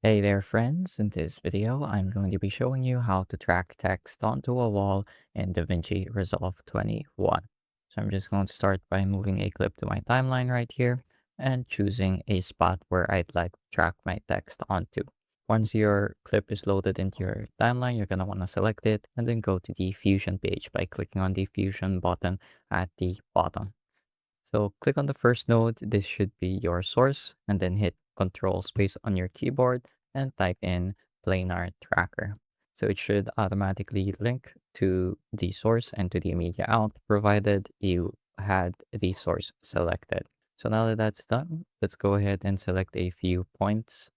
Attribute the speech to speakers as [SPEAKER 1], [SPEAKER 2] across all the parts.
[SPEAKER 1] Hey there friends, in this video I'm going to be showing you how to track text onto a wall in DaVinci Resolve 21. So I'm just going to start by moving a clip to my timeline right here and choosing a spot where I'd like to track my text onto. Once your clip is loaded into your timeline, you're going to want to select it and then go to the Fusion page by clicking on the Fusion button at the bottom. So click on the first node. This should be your source, and then hit Control Space on your keyboard and type in planar tracker. So it should automatically link to the source and to the media out, provided you had the source selected. So now that that's done, let's go ahead and select a few points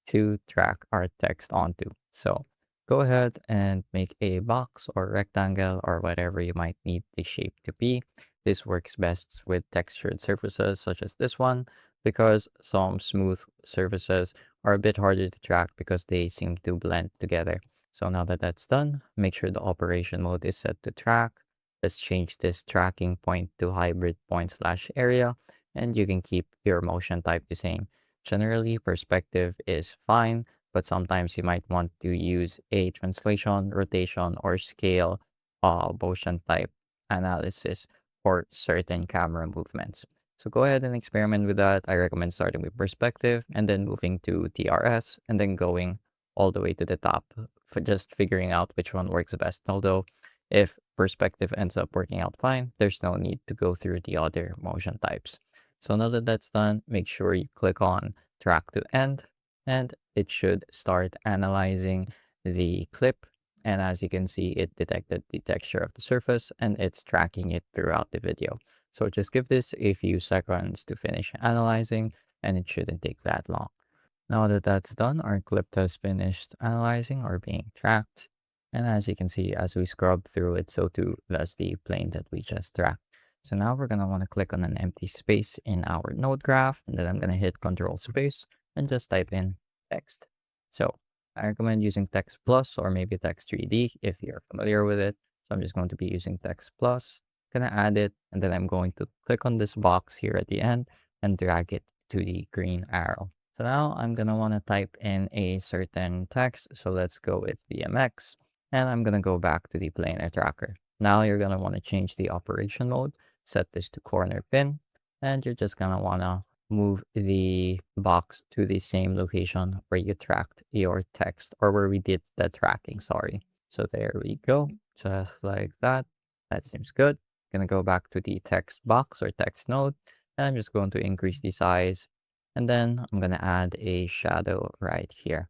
[SPEAKER 1] to track our text onto. So go ahead and make a box or rectangle or whatever you might need the shape to be. This works best with textured surfaces such as this one, because some smooth surfaces are a bit harder to track because they seem to blend together. So now that that's done, make sure the operation mode is set to track. Let's change this tracking point to hybrid point/area, and you can keep your motion type the same. Generally, perspective is fine, but sometimes you might want to use a translation, rotation, or scale motion type analysis for certain camera movements. So go ahead and experiment with that. I recommend starting with perspective and then moving to TRS and then going all the way to the top for just figuring out which one works best. Although if perspective ends up working out fine, there's no need to go through the other motion types. So now that that's done, make sure you click on track to end and it should start analyzing the clip, and as you can see, it detected the texture of the surface and it's tracking it throughout the video. So just give this a few seconds to finish analyzing, and it shouldn't take that long. Now that that's done, our clip has finished analyzing or being tracked. And as you can see, as we scrub through it, so too does the plane that we just tracked. So now we're going to want to click on an empty space in our node graph, and then I'm going to hit Control Space and just type in text. So I recommend using Text Plus or maybe Text 3D if you're familiar with it. So I'm just going to be using Text Plus, gonna add it, and then I'm going to click on this box here at the end and drag it to the green arrow. So now I'm gonna wanna type in a certain text. So let's go with BMX, and I'm gonna go back to the planar tracker. Now you're gonna wanna change the operation mode, set this to corner pin, and you're just gonna wanna move the box to the same location where you tracked your text, or where we did the tracking, sorry. So there we go, just like that. That seems good. Gonna go back to the text box or text node, and I'm just going to increase the size, and then I'm gonna add a shadow right here.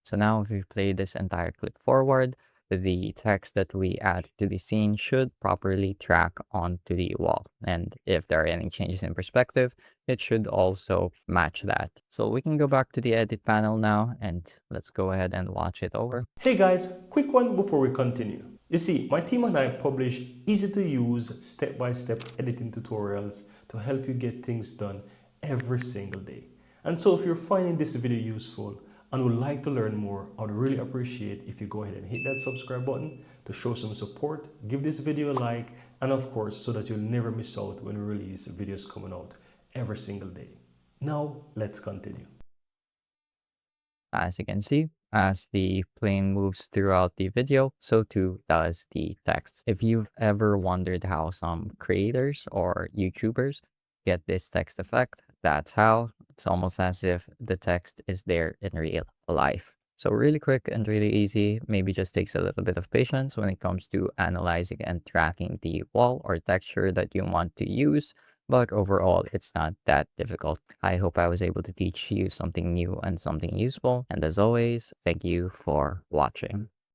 [SPEAKER 1] So now if we play this entire clip forward, the text that we add to the scene should properly track onto the wall. And if there are any changes in perspective, it should also match that. So we can go back to the edit panel now, and let's go ahead and watch it over.
[SPEAKER 2] Hey guys, quick one before we continue. You see, my team and I publish easy to use step-by-step editing tutorials to help you get things done every single day. And so if you're finding this video useful and would like to learn more, I would really appreciate if you go ahead and hit that subscribe button to show some support, give this video a like, and of course, so that you'll never miss out when we release videos coming out every single day. Now, let's continue.
[SPEAKER 1] As you can see, as the plane moves throughout the video, so too does the text. If you've ever wondered how some creators or YouTubers get this text effect, that's how. It's almost as if the text is there in real life. So really quick and really easy, maybe just takes a little bit of patience when it comes to analyzing and tracking the wall or texture that you want to use. But overall, it's not that difficult. I hope I was able to teach you something new and something useful. And as always, thank you for watching.